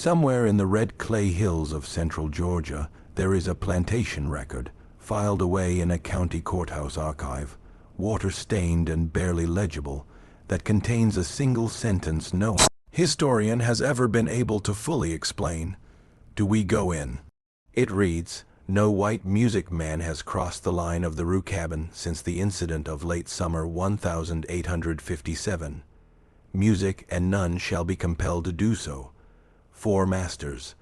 Somewhere in the red clay hills of central Georgia, there is a plantation record, filed away in a county courthouse archive, water-stained and barely legible, that contains a single sentence no historian has ever been able to fully explain. Do we go in? It reads, "No white music man has crossed the line of the Rue cabin since the incident of late summer 1857. Music and none shall be compelled to do so. 4 masters,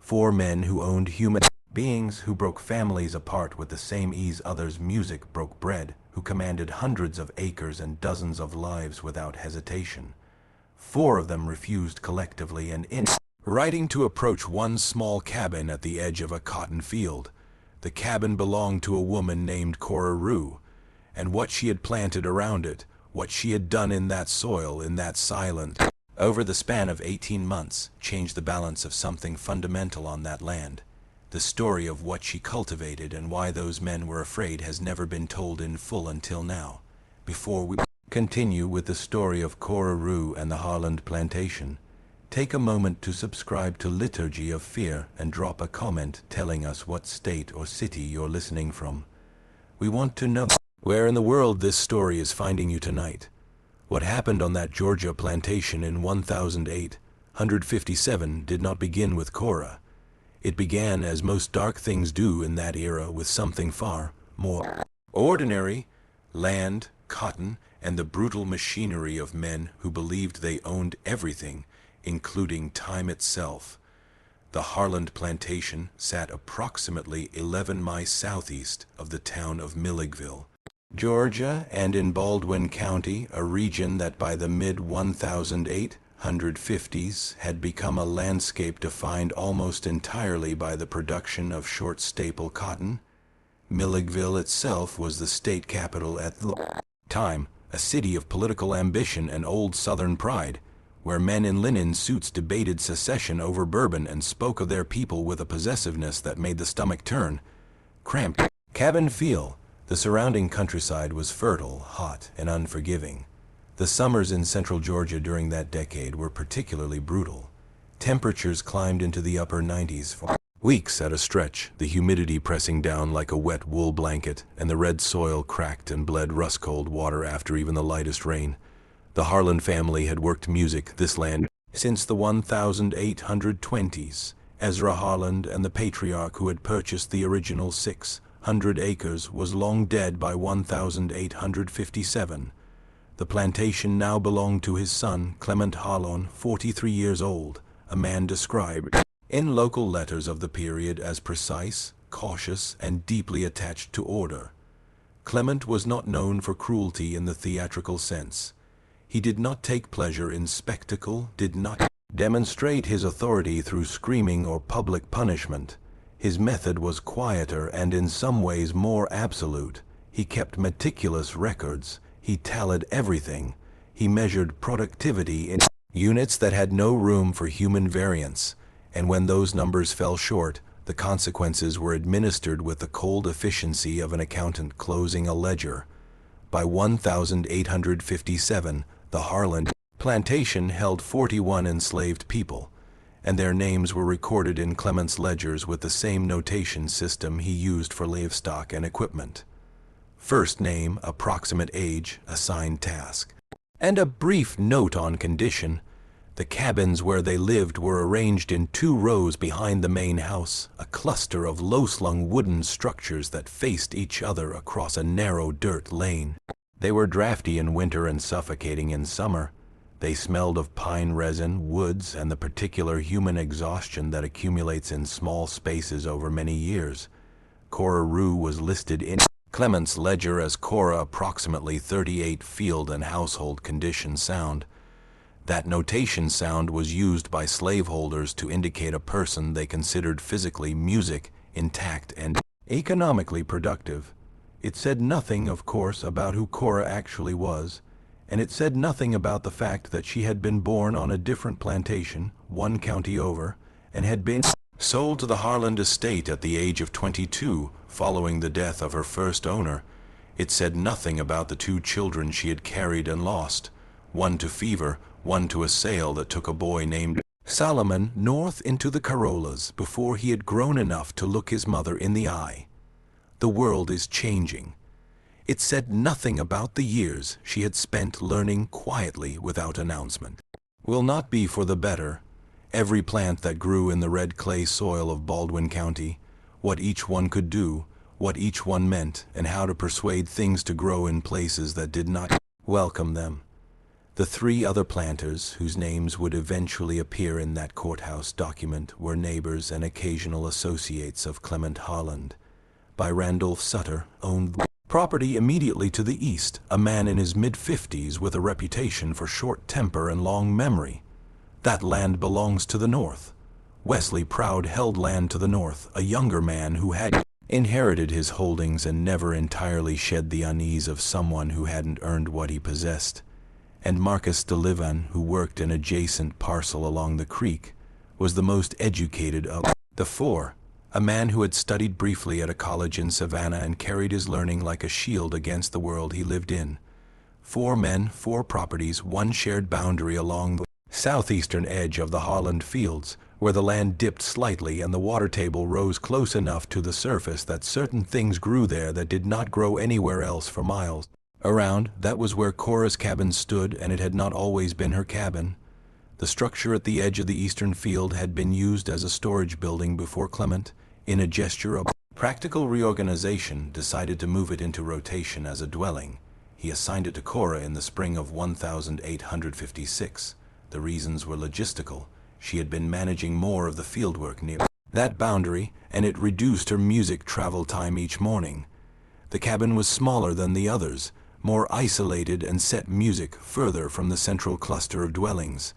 4 men who owned human beings, who broke families apart with the same ease others' music broke bread, who commanded hundreds of acres and dozens of lives without hesitation. 4 of them refused collectively and in writing to approach one small cabin at the edge of a cotton field. The cabin belonged to a woman named Cora Rue, and what she had planted around it, what she had done in that soil, in that silence, over the span of 18 months, changed the balance of something fundamental on that land. The story of what she cultivated and why those men were afraid has never been told in full until now. Before we continue with the story of Cora Rue and the Harland Plantation, take a moment to subscribe to Liturgy of Fear and drop a comment telling us what state or city you're listening from. We want to know where in the world this story is finding you tonight. What happened on that Georgia plantation in 1857 did not begin with Cora. It began, as most dark things do in that era, with something far more ordinary: land, cotton, and the brutal machinery of men who believed they owned everything, including time itself. The Harland Plantation sat approximately 11 miles southeast of the town of Milledgeville, Georgia, and in Baldwin County, a region that by the mid-1850s had become a landscape defined almost entirely by the production of short staple cotton. Milledgeville itself was the state capital at the time, a city of political ambition and old Southern pride, where men in linen suits debated secession over bourbon and spoke of their people with a possessiveness that made the stomach turn. Cramped cabin feel. The surrounding countryside was fertile, hot, and unforgiving. The summers in central Georgia during that decade were particularly brutal. Temperatures climbed into the upper 90s for weeks at a stretch, the humidity pressing down like a wet wool blanket, and the red soil cracked and bled rust-cold water after even the lightest rain. The Harland family had worked music this land since the 1820s. Ezra Harland, and the patriarch who had purchased the original 600 acres, was long dead by 1857. The plantation now belonged to his son, Clement Harland, 43 years old, a man described in local letters of the period as precise, cautious, and deeply attached to order. Clement was not known for cruelty in the theatrical sense. He did not take pleasure in spectacle, did not demonstrate his authority through screaming or public punishment. His method was quieter and in some ways more absolute. He kept meticulous records. He tallied everything. He measured productivity in units that had no room for human variance, and when those numbers fell short, the consequences were administered with the cold efficiency of an accountant closing a ledger. By 1857, the Harland Plantation held 41 enslaved people, and their names were recorded in Clement's ledgers with the same notation system he used for livestock and equipment. First name, approximate age, assigned task, and a brief note on condition. The cabins where they lived were arranged in 2 rows behind the main house, a cluster of low-slung wooden structures that faced each other across a narrow dirt lane. They were drafty in winter and suffocating in summer. They smelled of pine resin, woods, and the particular human exhaustion that accumulates in small spaces over many years. Cora Rue was listed in Clement's ledger as Cora approximately 38 field and household condition sound. That notation sound was used by slaveholders to indicate a person they considered physically, music, intact, and economically productive. It said nothing, of course, about who Cora actually was, and it said nothing about the fact that she had been born on a different plantation, 1 county over, and had been sold to the Harland estate at the age of 22, following the death of her first owner. It said nothing about the 2 children she had carried and lost, one to fever, one to a sail that took a boy named Solomon north into the Carollas before he had grown enough to look his mother in the eye. The world is changing. It said nothing about the years she had spent learning quietly without announcement. Will not be for the better. Every plant that grew in the red clay soil of Baldwin County, what each one could do, what each one meant, and how to persuade things to grow in places that did not welcome them. The three other planters, whose names would eventually appear in that courthouse document, were neighbors and occasional associates of Clement Harland. By Randolph Sutter, owned property immediately to the east, a man in his mid-50s with a reputation for short temper and long memory. That land belongs to the north. Wesley Proud held land to the north, a younger man who had inherited his holdings and never entirely shed the unease of someone who hadn't earned what he possessed. And Marcus DeLivan, who worked an adjacent parcel along the creek, was the most educated of the four, a man who had studied briefly at a college in Savannah and carried his learning like a shield against the world he lived in. 4 men, 4 properties, one shared boundary along the southeastern edge of the Harland Fields, where the land dipped slightly and the water table rose close enough to the surface that certain things grew there that did not grow anywhere else for miles around. That was where Cora's cabin stood, and it had not always been her cabin. The structure at the edge of the eastern field had been used as a storage building before Clement, in a gesture of practical reorganization, decided to move it into rotation as a dwelling. He assigned it to Cora in the spring of 1856. The reasons were logistical. She had been managing more of the fieldwork near that boundary, and it reduced her music travel time each morning. The cabin was smaller than the others, more isolated, and set music further from the central cluster of dwellings.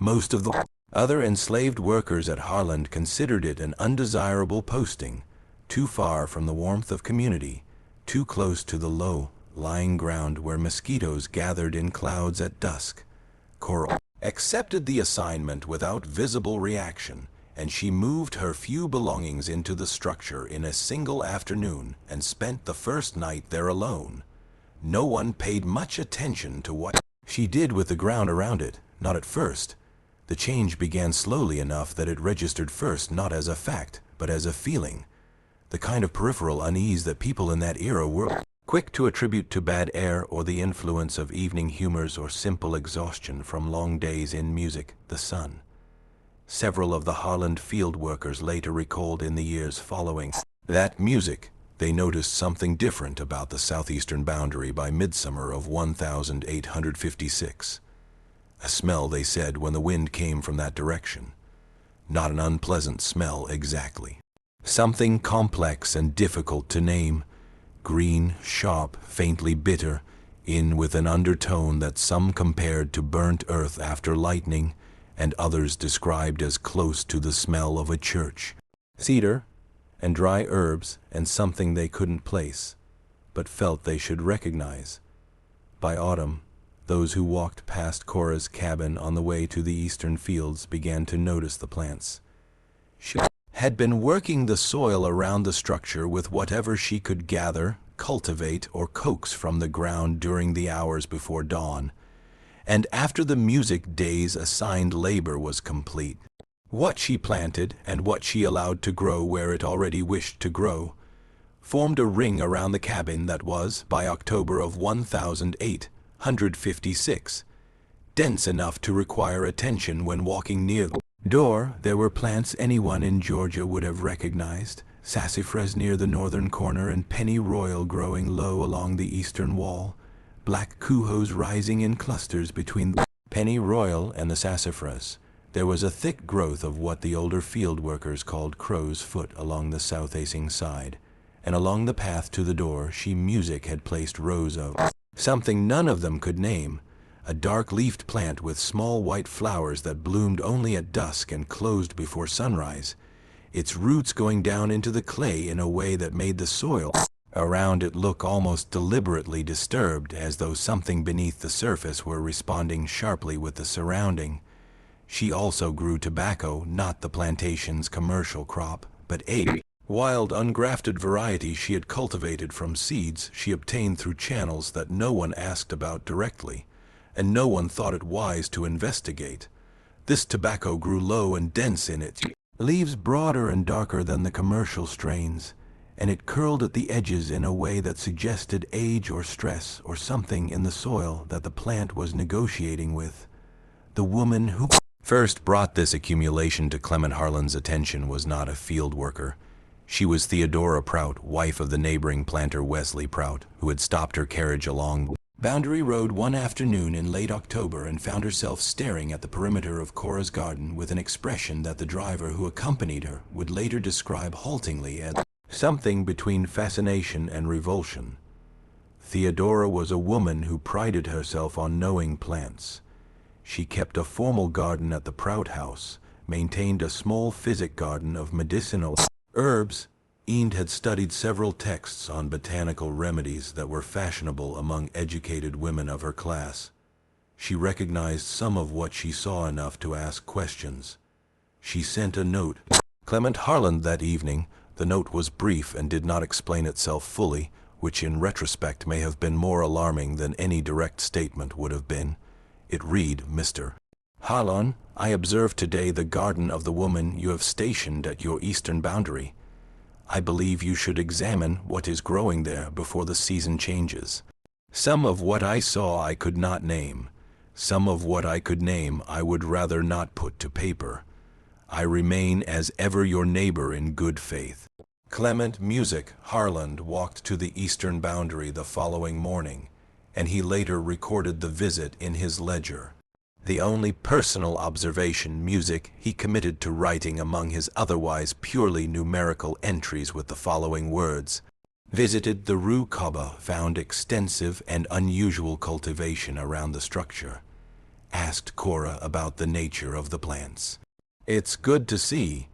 Most of the other enslaved workers at Harland considered it an undesirable posting, too far from the warmth of community, too close to the low-lying ground where mosquitoes gathered in clouds at dusk. Cora accepted the assignment without visible reaction, and she moved her few belongings into the structure in a single afternoon and spent the first night there alone. No one paid much attention to what she did with the ground around it, not at first. The change began slowly enough that it registered first not as a fact, but as a feeling, the kind of peripheral unease that people in that era were quick to attribute to bad air or the influence of evening humors or simple exhaustion from long days in music, the sun. Several of the Harland field workers later recalled in the years following that music, they noticed something different about the southeastern boundary by midsummer of 1856. A smell, they said, when the wind came from that direction. Not an unpleasant smell exactly. Something complex and difficult to name. Green, sharp, faintly bitter, in with an undertone that some compared to burnt earth after lightning, and others described as close to the smell of a church. Cedar, and dry herbs, and something they couldn't place, but felt they should recognize. By autumn, those who walked past Cora's cabin on the way to the eastern fields began to notice the plants. She had been working the soil around the structure with whatever she could gather, cultivate, or coax from the ground during the hours before dawn, and after the music day's assigned labor was complete. What she planted and what she allowed to grow where it already wished to grow formed a ring around the cabin that was, by October of 1856, dense enough to require attention when walking near the door. There were plants anyone in Georgia would have recognized, sassafras near the northern corner and pennyroyal growing low along the eastern wall, black cohoes rising in clusters between the pennyroyal and the sassafras. There was a thick growth of what the older field workers called crow's foot along the south-facing side, and along the path to the door music had placed rows of something none of them could name, a dark-leafed plant with small white flowers that bloomed only at dusk and closed before sunrise, its roots going down into the clay in a way that made the soil around it look almost deliberately disturbed, as though something beneath the surface were responding sharply with the surrounding. She also grew tobacco, not the plantation's commercial crop, but a wild, ungrafted variety she had cultivated from seeds she obtained through channels that no one asked about directly, and no one thought it wise to investigate. This tobacco grew low and dense in its leaves, broader and darker than the commercial strains, and it curled at the edges in a way that suggested age or stress or something in the soil that the plant was negotiating with. The woman who first brought this accumulation to Clement Harlan's attention was not a field worker. She was Theodora Prout, wife of the neighboring planter Wesley Prout, who had stopped her carriage along Boundary Road one afternoon in late October and found herself staring at the perimeter of Cora's garden with an expression that the driver who accompanied her would later describe haltingly as something between fascination and revulsion. Theodora was a woman who prided herself on knowing plants. She kept a formal garden at the Prout house, maintained a small physic garden of medicinal herbs. Enid had studied several texts on botanical remedies that were fashionable among educated women of her class. She recognized some of what she saw enough to ask questions. She sent a note to Clement Harlan that evening. The note was brief and did not explain itself fully, which in retrospect may have been more alarming than any direct statement would have been. It read, "Mr. Harlan, I observed today the garden of the woman you have stationed at your eastern boundary. I believe you should examine what is growing there before the season changes. Some of what I saw I could not name. Some of what I could name I would rather not put to paper. I remain as ever your neighbor in good faith." Clement Music Harlan walked to the eastern boundary the following morning, and he later recorded the visit in his ledger. The only personal observation Music he committed to writing among his otherwise purely numerical entries with the following words: "Visited the Rue Caba, found extensive and unusual cultivation around the structure. Asked Cora about the nature of the plants. It's good to see."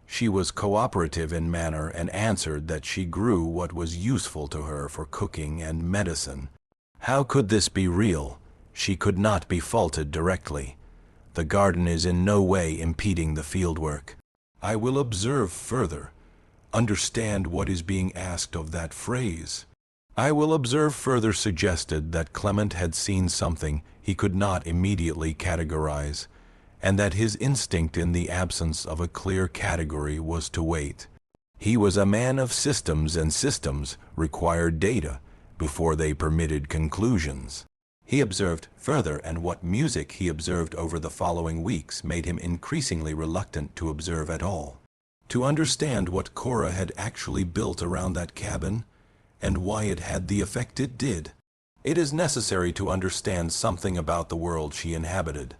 She was cooperative in manner and answered that she grew what was useful to her for cooking and medicine. How could this be real? She could not be faulted directly. The garden is in no way impeding the fieldwork. I will observe further. Understand what is being asked of that phrase. I will observe further suggested that Clement had seen something he could not immediately categorize, and that his instinct in the absence of a clear category was to wait. He was a man of systems, and systems required data before they permitted conclusions. He observed further, and what Music he observed over the following weeks made him increasingly reluctant to observe at all. To understand what Cora had actually built around that cabin, and why it had the effect it did, it is necessary to understand something about the world she inhabited,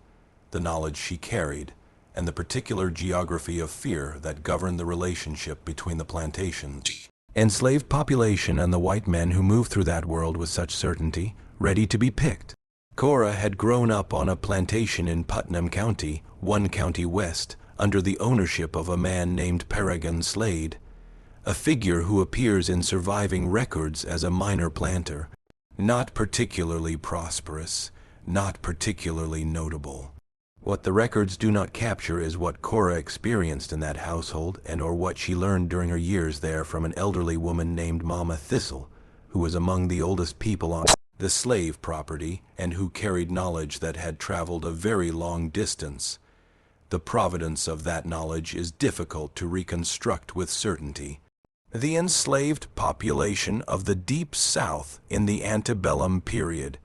the knowledge she carried, and the particular geography of fear that governed the relationship between the plantation's enslaved population and the white men who moved through that world with such certainty, ready to be picked. Cora had grown up on a plantation in Putnam County, one county west, under the ownership of a man named Peregrine Slade, a figure who appears in surviving records as a minor planter, not particularly prosperous, not particularly notable. What the records do not capture is what Cora experienced in that household, and or what she learned during her years there from an elderly woman named Mama Thistle, who was among the oldest people on the slave property and who carried knowledge that had traveled a very long distance. The provenance of that knowledge is difficult to reconstruct with certainty. The enslaved population of the Deep South in the antebellum period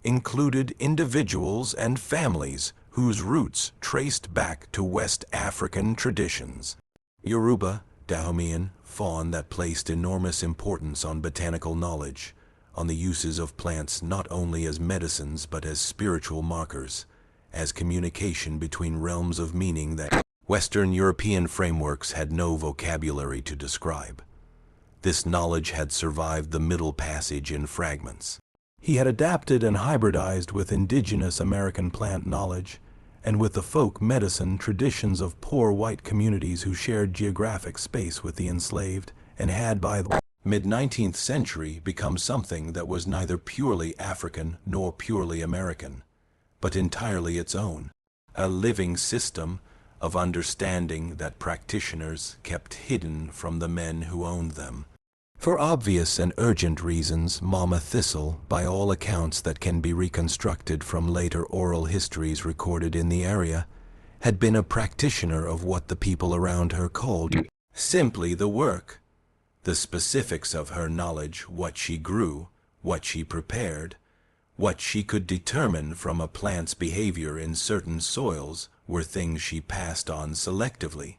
included individuals and families whose roots traced back to West African traditions. Yoruba, Dahomean, Fawn that placed enormous importance on botanical knowledge, on the uses of plants not only as medicines but as spiritual markers, as communication between realms of meaning that Western European frameworks had no vocabulary to describe. This knowledge had survived the Middle Passage in fragments. He had adapted and hybridized with indigenous American plant knowledge and with the folk medicine traditions of poor white communities who shared geographic space with the enslaved and had by the mid-19th century become something that was neither purely African nor purely American, but entirely its own, a living system of understanding that practitioners kept hidden from the men who owned them. For obvious and urgent reasons, Mama Thistle, by all accounts that can be reconstructed from later oral histories recorded in the area, had been a practitioner of what the people around her called simply the work. The specifics of her knowledge, what she grew, what she prepared, what she could determine from a plant's behavior in certain soils, were things she passed on selectively.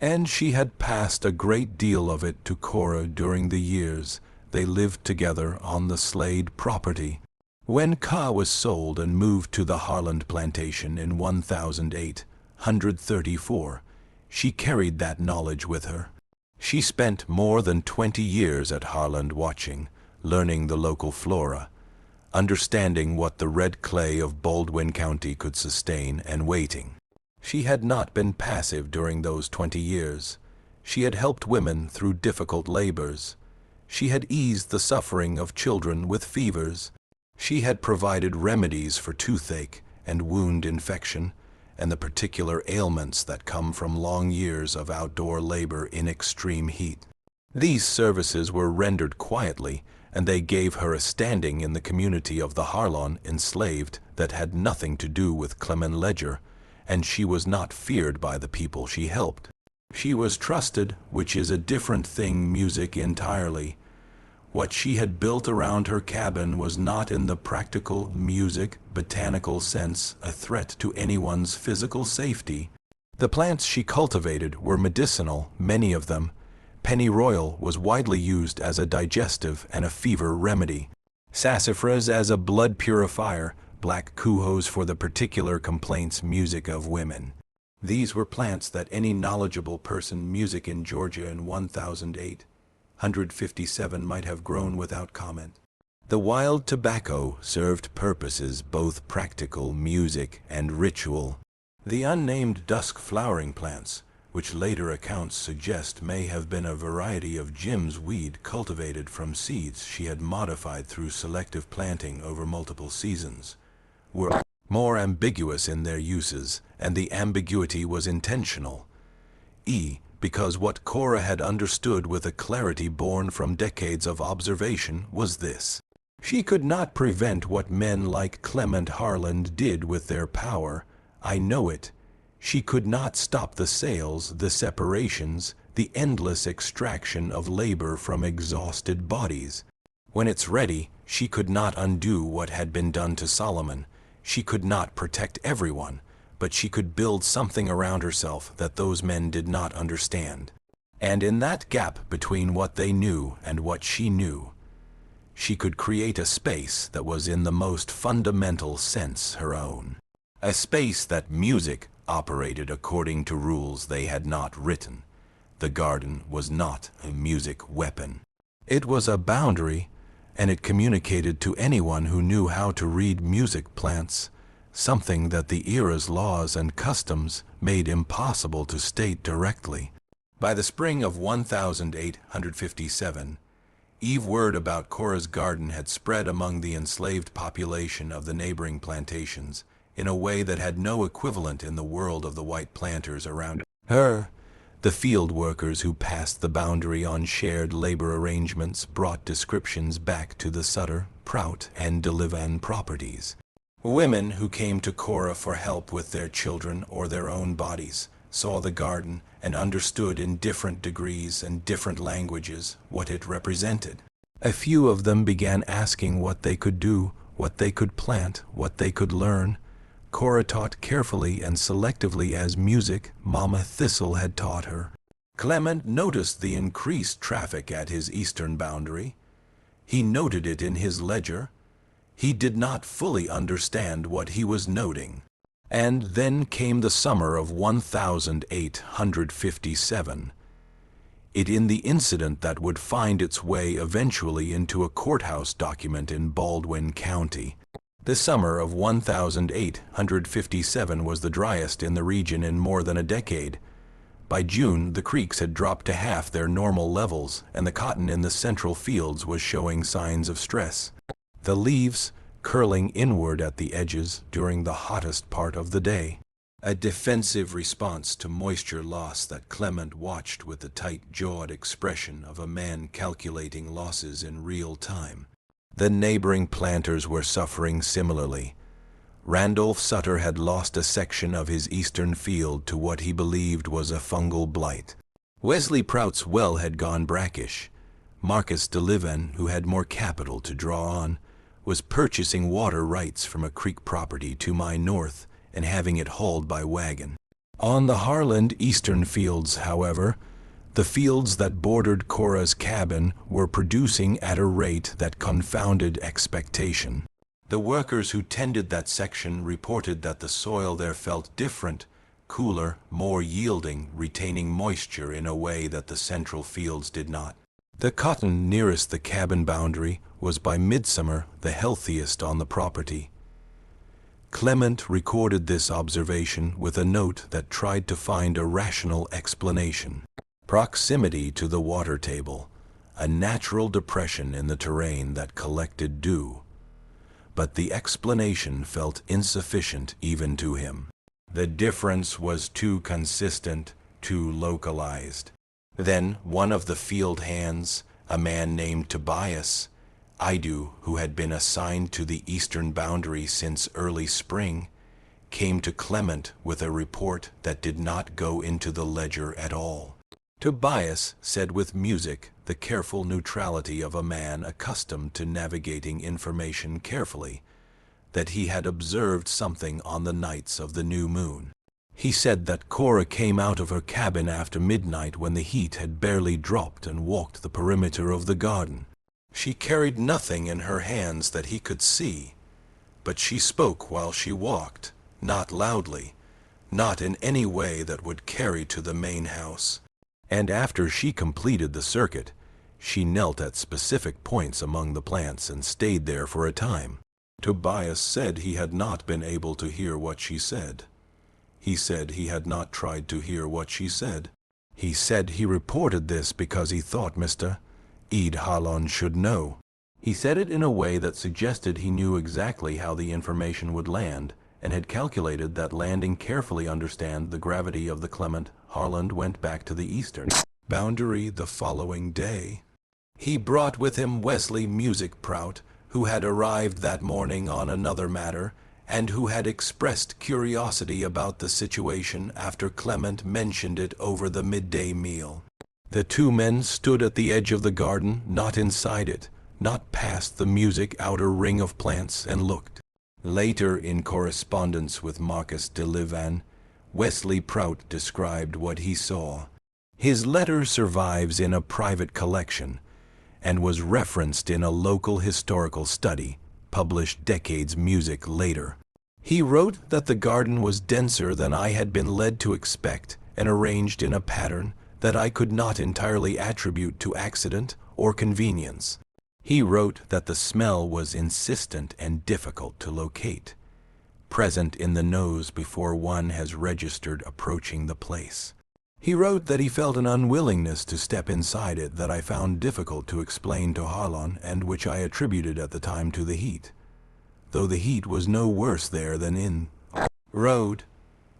And she had passed a great deal of it to Cora during the years they lived together on the Slade property. When Ka was sold and moved to the Harland plantation in 1834, she carried that knowledge with her. She spent more than 20 years at Harland watching, learning the local flora, understanding what the red clay of Baldwin County could sustain, and waiting. She had not been passive during those 20 years. She had helped women through difficult labors. She had eased the suffering of children with fevers. She had provided remedies for toothache and wound infection, and the particular ailments that come from long years of outdoor labor in extreme heat. These services were rendered quietly, and they gave her a standing in the community of the Harlon enslaved that had nothing to do with Clement Ledger, and she was not feared by the people she helped. She was trusted, which is a different thing music entirely. What she had built around her cabin was not in the practical music, botanical sense a threat to anyone's physical safety. The plants she cultivated were medicinal, many of them. Pennyroyal was widely used as a digestive and a fever remedy. Sassafras as a blood purifier, black cohoes for the particular complaints music of women. These were plants that any knowledgeable person music in Georgia in 1857 might have grown without comment. The wild tobacco served purposes both practical, music, and ritual. The unnamed dusk flowering plants, which later accounts suggest may have been a variety of Jim's weed cultivated from seeds she had modified through selective planting over multiple seasons, were more ambiguous in their uses, and the ambiguity was intentional. Because what Cora had understood with a clarity born from decades of observation was this: she could not prevent what men like Clement Harland did with their power. I know it. She could not stop the sales, the separations, the endless extraction of labor from exhausted bodies. When it's ready, she could not undo what had been done to Solomon. She could not protect everyone, but she could build something around herself that those men did not understand. And in that gap between what they knew and what she knew, she could create a space that was in the most fundamental sense her own. A space that music operated according to rules they had not written. The garden was not a music weapon. It was a boundary, and it communicated to anyone who knew how to read music plants, something that the era's laws and customs made impossible to state directly. By the spring of 1857, word about Cora's garden had spread among the enslaved population of the neighboring plantations in a way that had no equivalent in the world of the white planters around her. The field workers who passed the boundary on shared labor arrangements brought descriptions back to the Sutter, Prout, and Delevan properties. Women who came to Cora for help with their children or their own bodies saw the garden and understood in different degrees and different languages what it represented. A few of them began asking what they could do, what they could plant, what they could learn. Cora taught carefully and selectively as music Mama Thistle had taught her. Clement noticed the increased traffic at his eastern boundary. He noted it in his ledger. He did not fully understand what he was noting. And then came the summer of 1857. It in the incident that would find its way eventually into a courthouse document in Baldwin County. The summer of 1857 was the driest in the region in more than a decade. By June, the creeks had dropped to half their normal levels, and the cotton in the central fields was showing signs of stress. The leaves curling inward at the edges during the hottest part of the day. A defensive response to moisture loss that Clement watched with the tight-jawed expression of a man calculating losses in real time. The neighboring planters were suffering similarly. Randolph Sutter had lost a section of his eastern field to what he believed was a fungal blight. Wesley Prout's well had gone brackish. Marcus Delivan, who had more capital to draw on, was purchasing water rights from a creek property to my north and having it hauled by wagon. On the Harland eastern fields, however, the fields that bordered Cora's cabin were producing at a rate that confounded expectation. The workers who tended that section reported that the soil there felt different, cooler, more yielding, retaining moisture in a way that the central fields did not. The cotton nearest the cabin boundary was by midsummer the healthiest on the property. Clement recorded this observation with a note that tried to find a rational explanation. Proximity to the water table, a natural depression in the terrain that collected dew. But the explanation felt insufficient even to him. The difference was too consistent, too localized. Then one of the field hands, a man named Tobias Idu, who had been assigned to the eastern boundary since early spring, came to Clement with a report that did not go into the ledger at all. Tobias said with music, the careful neutrality of a man accustomed to navigating information carefully, that he had observed something on the nights of the new moon. He said that Cora came out of her cabin after midnight when the heat had barely dropped and walked the perimeter of the garden. She carried nothing in her hands that he could see, but she spoke while she walked, not loudly, not in any way that would carry to the main house. And after she completed the circuit, she knelt at specific points among the plants and stayed there for a time. Tobias said he had not been able to hear what she said. He said he had not tried to hear what she said. He said he reported this because he thought Mr. Ed Harlan should know. He said it in a way that suggested he knew exactly how the information would land and had calculated that landing carefully understand the gravity of the Clement. Harlan went back to the eastern boundary the following day. He brought with him Wesley Music Prout, who had arrived that morning on another matter, and who had expressed curiosity about the situation after Clement mentioned it over the midday meal. The two men stood at the edge of the garden, not inside it, not past the music outer ring of plants, and looked. Later, in correspondence with Marcus Delivan, Wesley Prout described what he saw. His letter survives in a private collection and was referenced in a local historical study, published decades music later. He wrote that the garden was denser than I had been led to expect and arranged in a pattern that I could not entirely attribute to accident or convenience. He wrote that the smell was insistent and difficult to locate, present in the nose before one has registered approaching the place. He wrote that he felt an unwillingness to step inside it that I found difficult to explain to Harlan and which I attributed at the time to the heat, though the heat was no worse there than in road.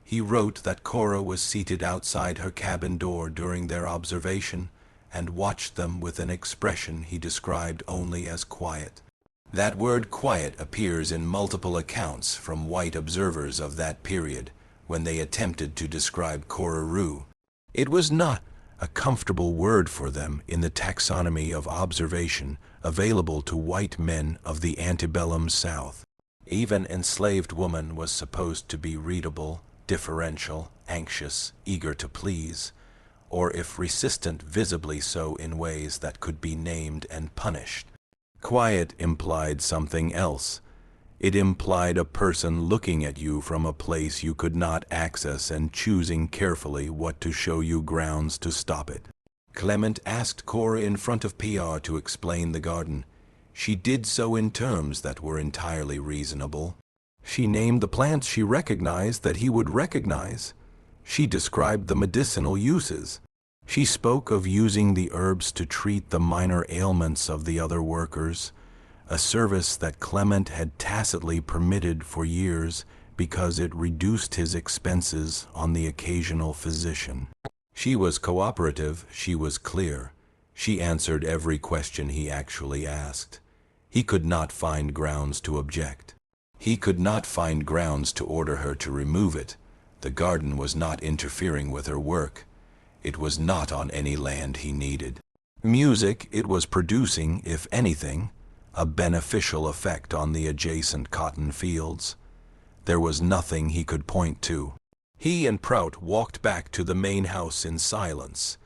He wrote that Cora was seated outside her cabin door during their observation and watched them with an expression he described only as quiet. That word quiet appears in multiple accounts from white observers of that period when they attempted to describe Cora Rue. It was not a comfortable word for them in the taxonomy of observation available to white men of the antebellum South. Even enslaved woman was supposed to be readable, differential, anxious, eager to please, or if resistant, visibly so in ways that could be named and punished. Quiet implied something else. It implied a person looking at you from a place you could not access and choosing carefully what to show you grounds to stop it. Clement asked Cora in front of PR to explain the garden. She did so in terms that were entirely reasonable. She named the plants she recognized that he would recognize. She described the medicinal uses. She spoke of using the herbs to treat the minor ailments of the other workers, a service that Clement had tacitly permitted for years because it reduced his expenses on the occasional physician. She was cooperative, she was clear. She answered every question he actually asked. He could not find grounds to object. He could not find grounds to order her to remove it. The garden was not interfering with her work. It was not on any land he needed. Music it was producing, if anything, a beneficial effect on the adjacent cotton fields. There was nothing he could point to. He and Prout walked back to the main house in silence.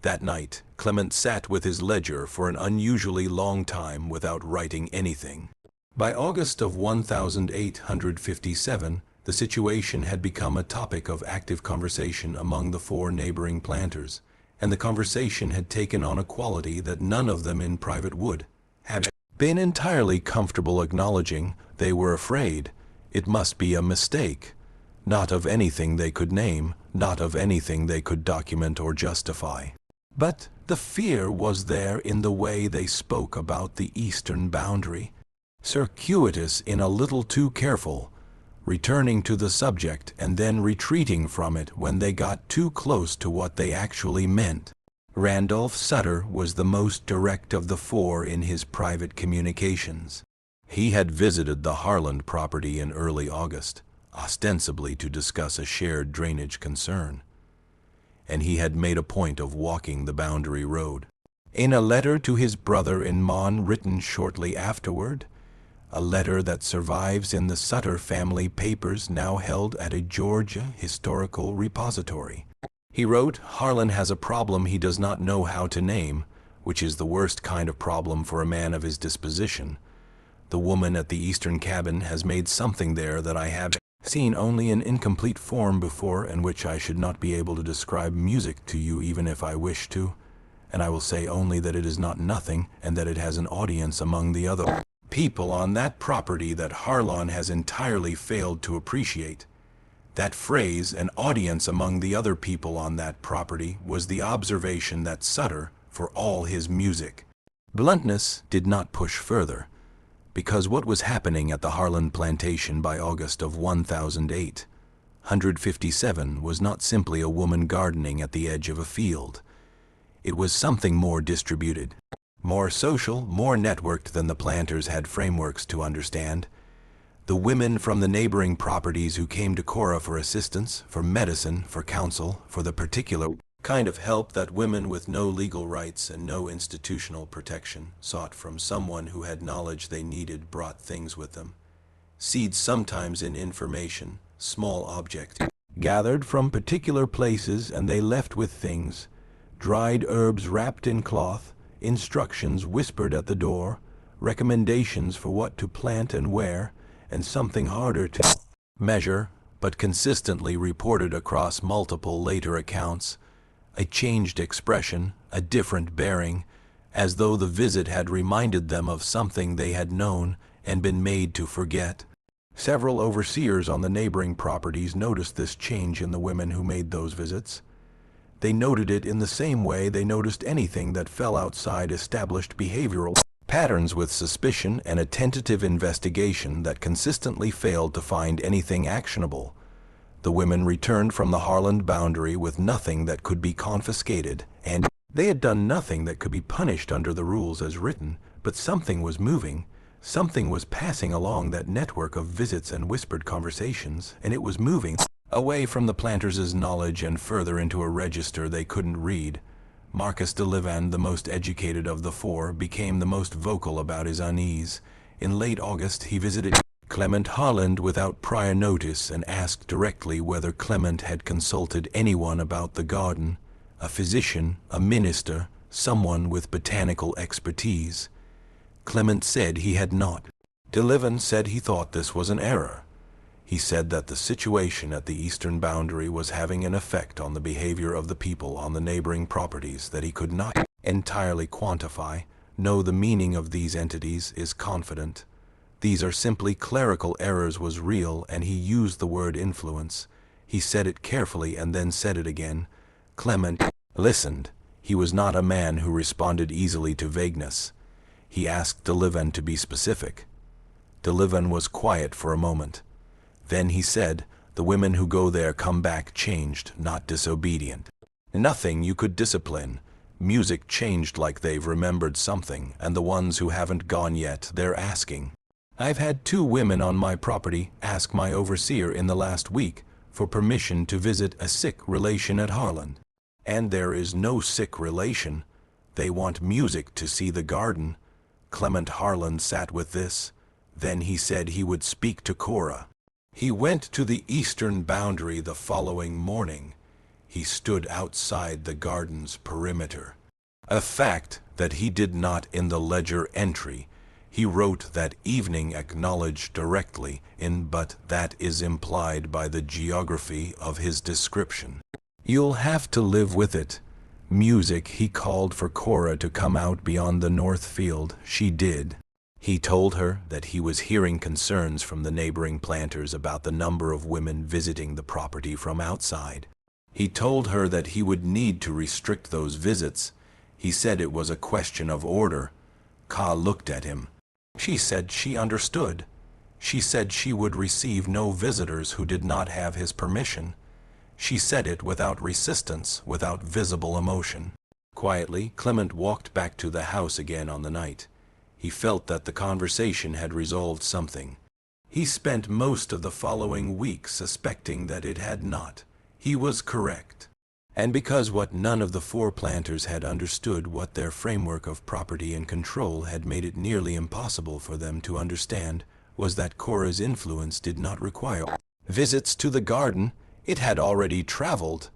That night, Clement sat with his ledger for an unusually long time without writing anything. By August of 1857, the situation had become a topic of active conversation among the 4 neighboring planters, and the conversation had taken on a quality that none of them in private would have been entirely comfortable acknowledging. They were afraid it must be a mistake, not of anything they could name, not of anything they could document or justify. But the fear was there in the way they spoke about the eastern boundary, circuitous in a little too careful, returning to the subject and then retreating from it when they got too close to what they actually meant. Randolph Sutter was the most direct of the 4 in his private communications. He had visited the Harland property in early August, ostensibly to discuss a shared drainage concern, and he had made a point of walking the boundary road. In a letter to his brother-in-law written shortly afterward, a letter that survives in the Sutter family papers now held at a Georgia historical repository, he wrote, "Harlan has a problem he does not know how to name, which is the worst kind of problem for a man of his disposition. The woman at the eastern cabin has made something there that I have seen only in incomplete form before, and which I should not be able to describe music to you even if I wished to, and I will say only that it is not nothing, and that it has an audience among the other people on that property that Harlan has entirely failed to appreciate." That phrase, "an audience among the other people on that property," was the observation that Sutter, for all his music bluntness, did not push further, because what was happening at the Harlan plantation by August of 1857 was not simply a woman gardening at the edge of a field. It was something more distributed, more social, more networked than the planters had frameworks to understand. The women from the neighboring properties who came to Cora for assistance, for medicine, for counsel, for the particular kind of help that women with no legal rights and no institutional protection sought from someone who had knowledge they needed, brought things with them. Seeds, sometimes in information, small objects gathered from particular places, and they left with things, dried herbs wrapped in cloth, instructions whispered at the door, recommendations for what to plant and where, and something harder to measure, but consistently reported across multiple later accounts, a changed expression, a different bearing, as though the visit had reminded them of something they had known and been made to forget. Several overseers on the neighboring properties noticed this change in the women who made those visits. They noted it in the same way they noticed anything that fell outside established behavioral patterns, with suspicion and a tentative investigation that consistently failed to find anything actionable. The women returned from the Harlan boundary with nothing that could be confiscated, and they had done nothing that could be punished under the rules as written, but something was moving, something was passing along that network of visits and whispered conversations, and it was moving away from the planters' knowledge and further into a register they couldn't read. Marcus Delevan, the most educated of the 4, became the most vocal about his unease. In late August, he visited Clement Harland without prior notice and asked directly whether Clement had consulted anyone about the garden, a physician, a minister, someone with botanical expertise. Clement said he had not. Delevan said he thought this was an error. He said that the situation at the eastern boundary was having an effect on the behavior of the people on the neighboring properties that he could not entirely quantify. Know the meaning of these entities, is confident. These are simply clerical errors was real, and he used the word influence. He said it carefully and then said it again. Clement listened. He was not a man who responded easily to vagueness. He asked Delevan to be specific. Delevan was quiet for a moment. Then he said, "The women who go there come back changed, not disobedient. Nothing you could discipline. Music changed like they've remembered something, and the ones who haven't gone yet, they're asking." I've had 2 women on my property ask my overseer in the last week for permission to visit a sick relation at Harlan. And there is no sick relation. They want music to see the garden. Clement Harlan sat with this. Then he said he would speak to Cora. He went to the eastern boundary the following morning. He stood outside the garden's perimeter. A fact that he did not in the ledger entry. He wrote that evening acknowledged directly in, but that is implied by the geography of his description. You'll have to live with it. Music. He called for Cora to come out beyond the north field. She did. He told her that he was hearing concerns from the neighboring planters about the number of women visiting the property from outside. He told her that he would need to restrict those visits. He said it was a question of order. Ka looked at him. She said she understood. She said she would receive no visitors who did not have his permission. She said it without resistance, without visible emotion. Quietly, Clement walked back to the house again on the night. He felt that the conversation had resolved something. He spent most of the following week suspecting that it had not. He was correct. And because what none of the 4 planters had understood, what their framework of property and control had made it nearly impossible for them to understand, was that Cora's influence did not require visits to the garden. It had already traveled.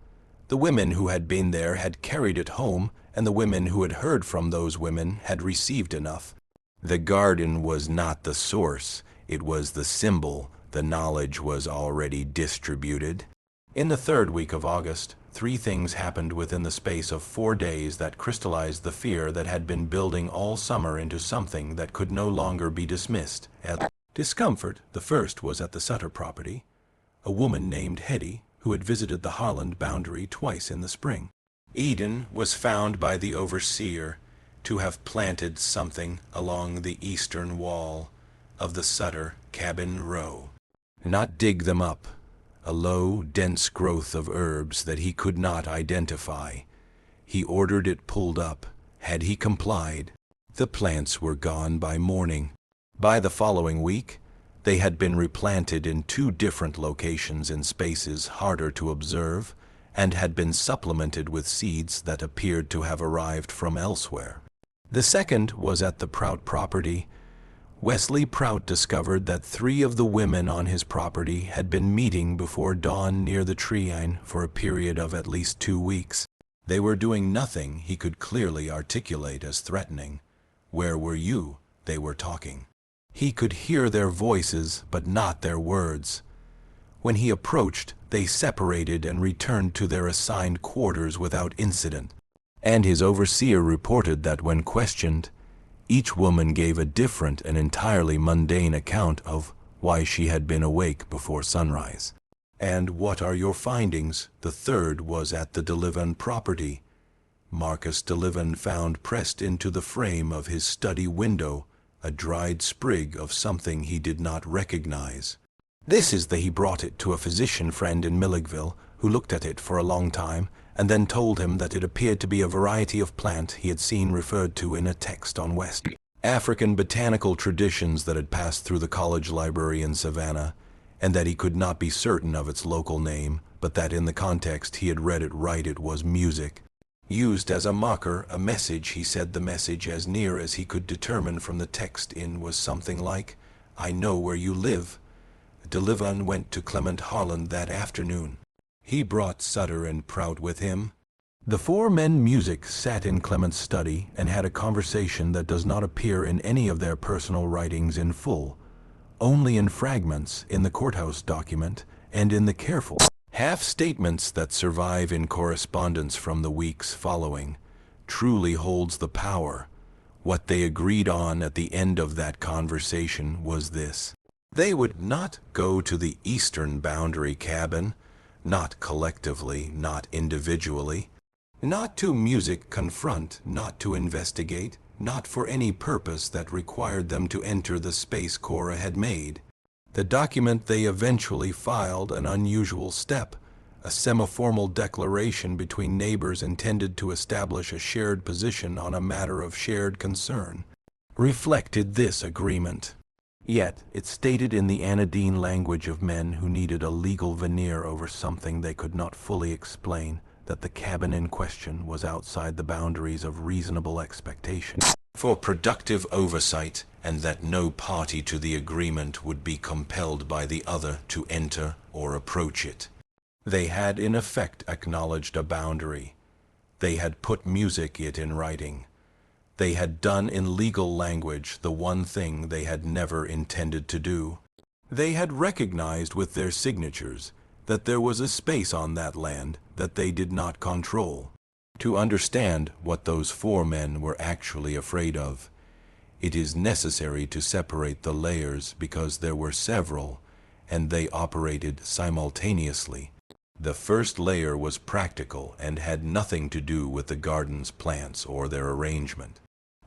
The women who had been there had carried it home, and the women who had heard from those women had received enough. The garden was not the source, it was the symbol. The knowledge was already distributed. In the 3rd week of August, 3 things happened within the space of 4 days that crystallized the fear that had been building all summer into something that could no longer be dismissed as discomfort. The first was at the Sutter property. A woman named Hetty, who had visited the Harlan boundary twice in the spring. Eden was found by the overseer to have planted something along the eastern wall of the Sutter cabin row. Not dig them up. A low, dense growth of herbs that he could not identify. He ordered it pulled up. Had he complied, the plants were gone by morning. By the following week, they had been replanted in 2 different locations in spaces harder to observe, and had been supplemented with seeds that appeared to have arrived from elsewhere. The second was at the Prout property. Wesley Prout discovered that 3 of the women on his property had been meeting before dawn near the tree-line for a period of at least 2 weeks. They were doing nothing he could clearly articulate as threatening. Where were you? They were talking. He could hear their voices, but not their words. When he approached, they separated and returned to their assigned quarters without incident. And his overseer reported that when questioned, each woman gave a different and entirely mundane account of why she had been awake before sunrise. And what are your findings? The third was at the Delivan property. Marcus Delivan found pressed into the frame of his study window a dried sprig of something he did not recognize. He brought it to a physician friend in Milledgeville, who looked at it for a long time, and then told him that it appeared to be a variety of plant he had seen referred to in a text on West African botanical traditions that had passed through the college library in Savannah, and that he could not be certain of its local name, but that in the context he had read it right. It was music. Used as a mocker, a message. He said the message, as near as he could determine from the text in, was something like, "I know where you live." Delivan went to Clement Harlan that afternoon. He brought Sutter and Prout with him. The four men music sat in Clement's study and had a conversation that does not appear in any of their personal writings in full, only in fragments in the courthouse document and in the careful half-statements that survive in correspondence from the weeks following. Truly holds the power. What they agreed on at the end of that conversation was this: they would not go to the eastern boundary cabin, not collectively, not individually, not to music confront, not to investigate, not for any purpose that required them to enter the space Cora had made. The document they eventually filed, an unusual step, a semi-formal declaration between neighbors intended to establish a shared position on a matter of shared concern, reflected this agreement. Yet, it stated in the anodyne language of men who needed a legal veneer over something they could not fully explain that the cabin in question was outside the boundaries of reasonable expectation for productive oversight, and that no party to the agreement would be compelled by the other to enter or approach it. They had in effect acknowledged a boundary. They had put music it in writing. They had done in legal language the one thing they had never intended to do. They had recognized with their signatures that there was a space on that land that they did not control. To understand what those four men were actually afraid of, it is necessary to separate the layers because there were several, and they operated simultaneously. The first layer was practical and had nothing to do with the garden's plants or their arrangement.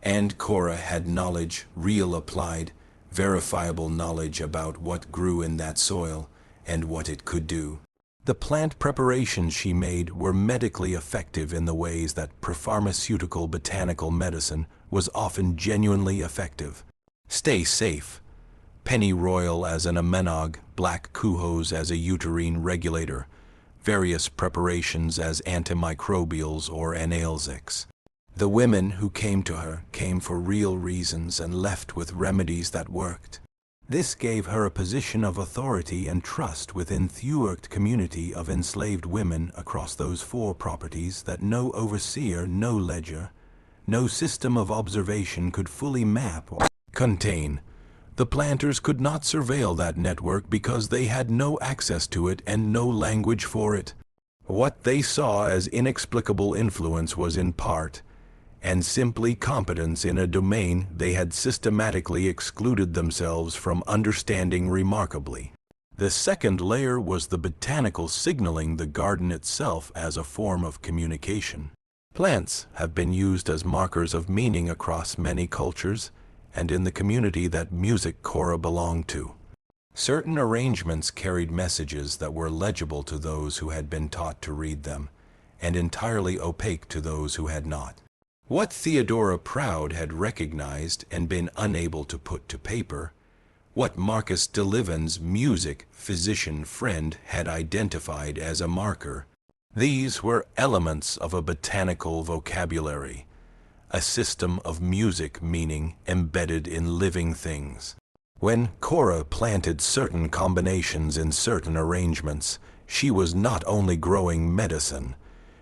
And Cora had knowledge, real applied, verifiable knowledge about what grew in that soil and what it could do. The plant preparations she made were medically effective in the ways that pharmaceutical botanical medicine was often genuinely effective. Stay safe. Pennyroyal as an amenog, black kuhos as a uterine regulator, various preparations as antimicrobials or analgesics. The women who came to her came for real reasons and left with remedies that worked. This gave her a position of authority and trust within Thurkt community of enslaved women across those four properties that no overseer, no ledger, no system of observation could fully map or contain. The planters could not surveil that network because they had no access to it and no language for it. What they saw as inexplicable influence was in part and simply competence in a domain they had systematically excluded themselves from understanding remarkably. The second layer was the botanical signaling the garden itself as a form of communication. Plants have been used as markers of meaning across many cultures and in the community that music Cora belonged to. Certain arrangements carried messages that were legible to those who had been taught to read them and entirely opaque to those who had not. What Theodora Proud had recognized and been unable to put to paper, what Marcus Delivin's music physician friend had identified as a marker, these were elements of a botanical vocabulary, a system of music meaning embedded in living things. When Cora planted certain combinations in certain arrangements, she was not only growing medicine,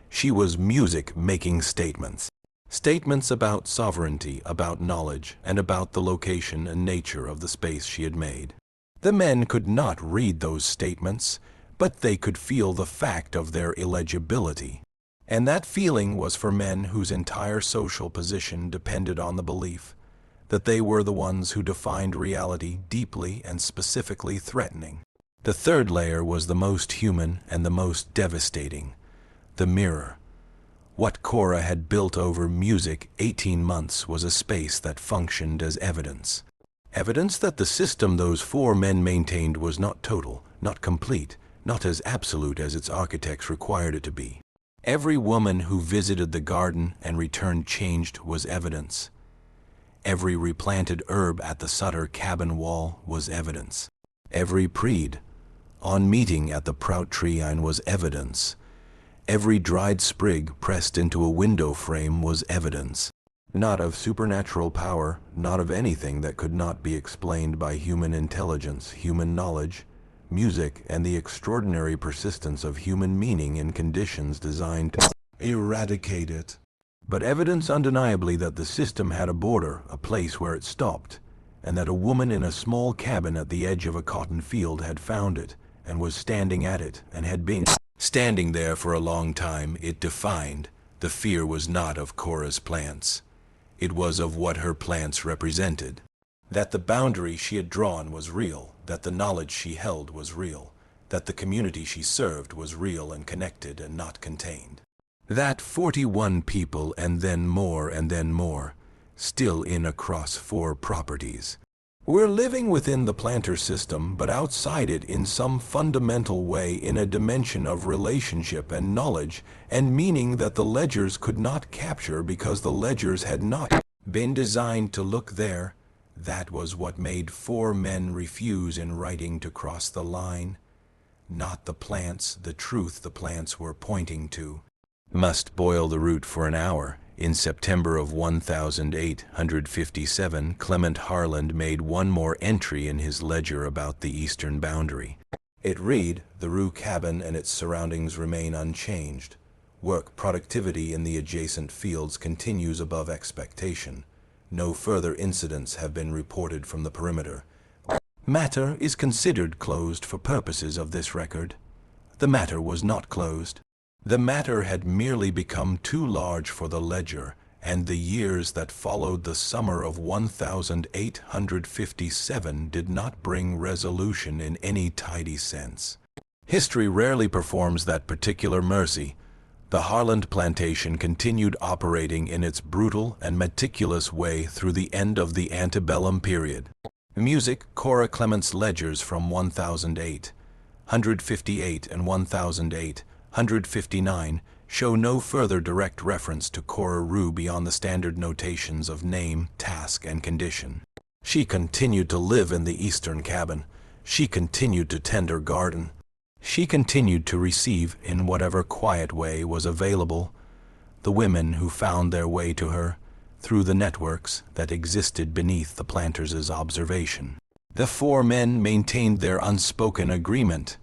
she was music making statements. Statements about sovereignty, about knowledge, and about the location and nature of the space she had made. The men could not read those statements, but they could feel the fact of their illegibility. And that feeling was for men whose entire social position depended on the belief that they were the ones who defined reality deeply and specifically threatening. The third layer was the most human and the most devastating, the mirror. What Cora had built over music 18 months was a space that functioned as evidence. Evidence that the system those four men maintained was not total, not complete, not as absolute as its architects required it to be. Every woman who visited the garden and returned changed was evidence. Every replanted herb at the Sutter cabin wall was evidence. Every preed on meeting at the Prout Treeine was evidence. Every dried sprig pressed into a window frame was evidence, not of supernatural power, not of anything that could not be explained by human intelligence, human knowledge, music, and the extraordinary persistence of human meaning in conditions designed to eradicate it. But evidence undeniably that the system had a border, a place where it stopped, and that a woman in a small cabin at the edge of a cotton field had found it, and was standing at it, and had been standing there for a long time. It defined. The fear was not of Cora's plants. It was of what her plants represented. That the boundary she had drawn was real, that the knowledge she held was real, that the community she served was real and connected and not contained. That 41 people and then more, still in across 4 properties, were living within the planter system, but outside it in some fundamental way in a dimension of relationship and knowledge and meaning that the ledgers could not capture because the ledgers had not been designed to look there, That was what made 4 men refuse in writing to cross the line. Not the plants, the truth the plants were pointing to. Must boil the root for an hour. In September of 1857, Clement Harland made one more entry in his ledger about the eastern boundary. It read, "The Rue cabin and its surroundings remain unchanged. Work productivity in the adjacent fields continues above expectation. No further incidents have been reported from the perimeter. Matter is considered closed for purposes of this record." The matter was not closed. The matter had merely become too large for the ledger, and the years that followed the summer of 1857 did not bring resolution in any tidy sense. History rarely performs that particular mercy. The Harland plantation continued operating in its brutal and meticulous way through the end of the antebellum period. Music, Cora Clement's ledgers from 1008, 158 and 1008, 159 show no further direct reference to Cora Rue beyond the standard notations of name, task, and condition. She continued to live in the eastern cabin. She continued to tend her garden. She continued to receive, in whatever quiet way was available, the women who found their way to her through the networks that existed beneath the planters' observation. The 4 men maintained their unspoken agreement.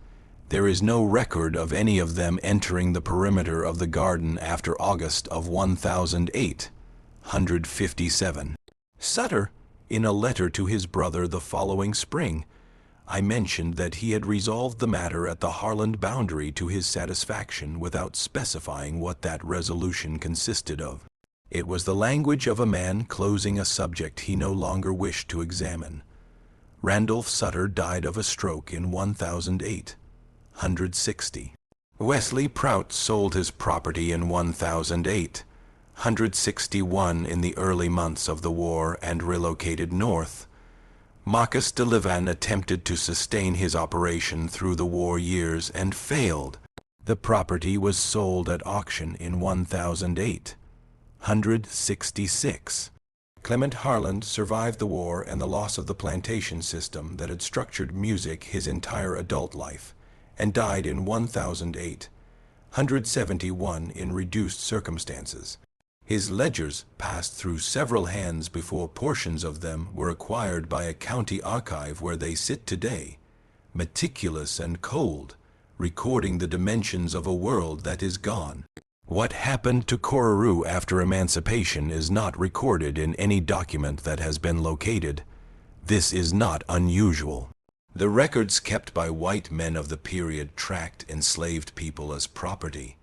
There is no record of any of them entering the perimeter of the garden after August of 1857. Sutter, in a letter to his brother the following spring, I mentioned that he had resolved the matter at the Harland boundary to his satisfaction without specifying what that resolution consisted of. It was the language of a man closing a subject he no longer wished to examine. Randolph Sutter died of a stroke in 1008. 160. Wesley Prout sold his property in 1008, 161 in the early months of the war and relocated north. Marcus de Livan attempted to sustain his operation through the war years and failed. The property was sold at auction in 1008, 166. Clement Harland survived the war and the loss of the plantation system that had structured music his entire adult life, and died in 1008, 171 in reduced circumstances. His ledgers passed through several hands before portions of them were acquired by a county archive where they sit today, meticulous and cold, recording the dimensions of a world that is gone. What happened to Cora Rue after emancipation is not recorded in any document that has been located. This is not unusual. The records kept by white men of the period tracked enslaved people as property,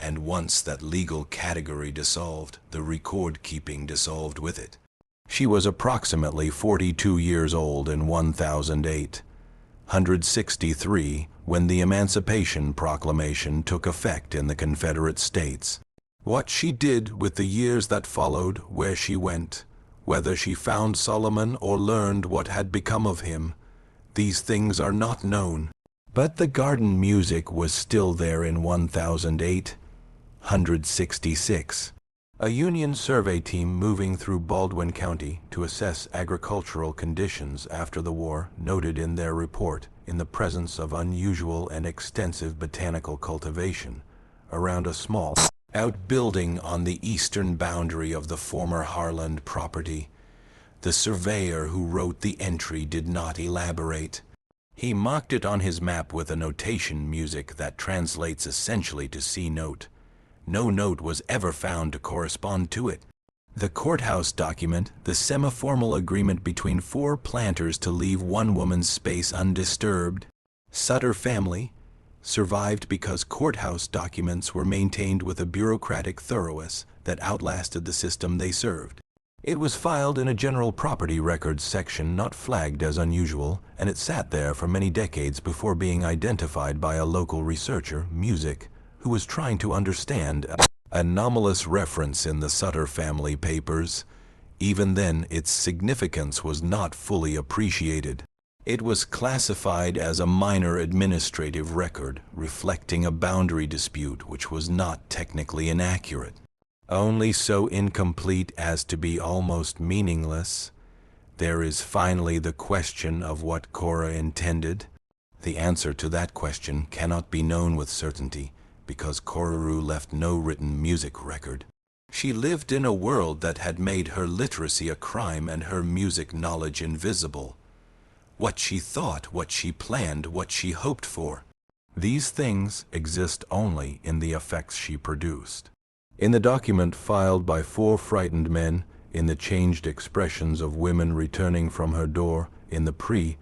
and once that legal category dissolved, the record-keeping dissolved with it. She was approximately 42 years old in 1008, 163, when the Emancipation Proclamation took effect in the Confederate States. What she did with the years that followed, where she went, whether she found Solomon or learned what had become of him, these things are not known. But the garden music was still there in 1008, 166. A Union survey team moving through Baldwin County to assess agricultural conditions after the war noted in their report, in the presence of unusual and extensive botanical cultivation, around a small outbuilding on the eastern boundary of the former Harland property. The surveyor who wrote the entry did not elaborate. He marked it on his map with a notation music that translates essentially to C note. No note was ever found to correspond to it. The courthouse document, the semi-formal agreement between 4 planters to leave one woman's space undisturbed, Sutter family, survived because courthouse documents were maintained with a bureaucratic thoroughness that outlasted the system they served. It was filed in a general property records section not flagged as unusual, and it sat there for many decades before being identified by a local researcher, Music, who was trying to understand an anomalous reference in the Sutter family papers. Even then, its significance was not fully appreciated. It was classified as a minor administrative record, reflecting a boundary dispute which was not technically inaccurate. Only so incomplete as to be almost meaningless. There is finally the question of what Cora intended. The answer to that question cannot be known with certainty because Cora left no written music record. She lived in a world that had made her literacy a crime and her music knowledge invisible. What she thought, what she planned, what she hoped for. These things exist only in the effects she produced. In the document filed by 4 frightened men, in the changed expressions of women returning from her door, in the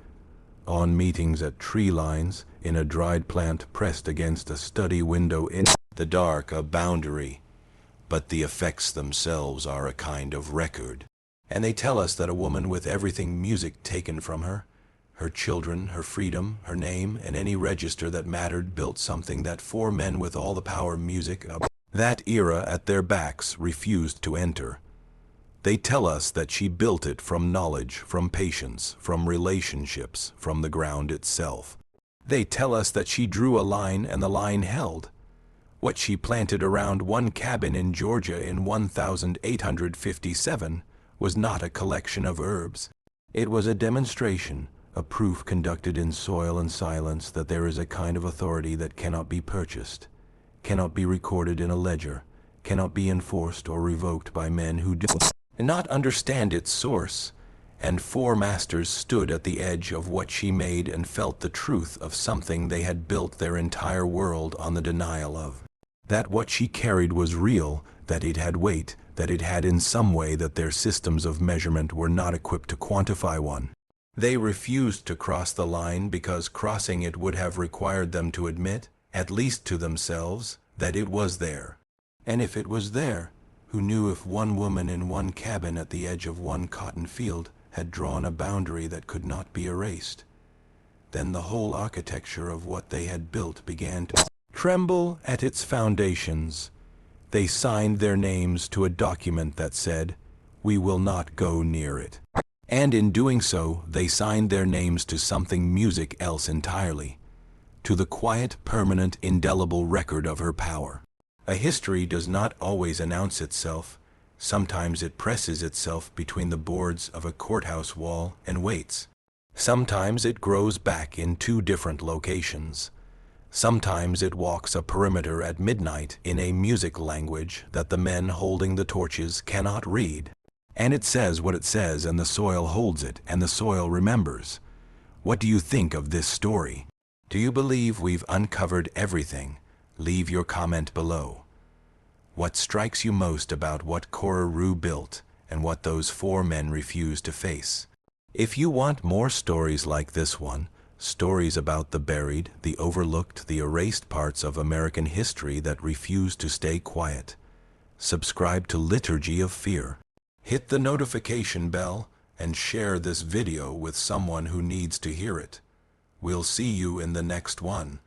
on meetings at tree lines, in a dried plant pressed against a study window, in the dark a boundary, but the effects themselves are a kind of record. And they tell us that a woman with everything music taken from her children, her freedom, her name, and any register that mattered, built something that 4 men with all the power music of that era at their backs refused to enter. They tell us that she built it from knowledge, from patience, from relationships, from the ground itself. They tell us that she drew a line and the line held. What she planted around one cabin in Georgia in 1857 was not a collection of herbs. It was a demonstration, a proof conducted in soil and silence that there is a kind of authority that cannot be purchased, cannot be recorded in a ledger, cannot be enforced or revoked by men who do not understand its source. And 4 masters stood at the edge of what she made and felt the truth of something they had built their entire world on the denial of. That what she carried was real, that it had weight, that it had in some way that their systems of measurement were not equipped to quantify one. They refused to cross the line because crossing it would have required them to admit, at least to themselves, that it was there. And if it was there, who knew if one woman in one cabin at the edge of one cotton field had drawn a boundary that could not be erased? Then the whole architecture of what they had built began to tremble at its foundations. They signed their names to a document that said, "We will not go near it." And in doing so, they signed their names to something music else entirely, to the quiet, permanent, indelible record of her power. A history does not always announce itself. Sometimes it presses itself between the boards of a courthouse wall and waits. Sometimes it grows back in 2 different locations. Sometimes it walks a perimeter at midnight in a music language that the men holding the torches cannot read. And it says what it says, and the soil holds it, and the soil remembers. What do you think of this story? Do you believe we've uncovered everything? Leave your comment below. What strikes you most about what Cora built and what those 4 men refused to face? If you want more stories like this one, stories about the buried, the overlooked, the erased parts of American history that refuse to stay quiet, subscribe to Liturgy of Fear. Hit the notification bell and share this video with someone who needs to hear it. We'll see you in the next one.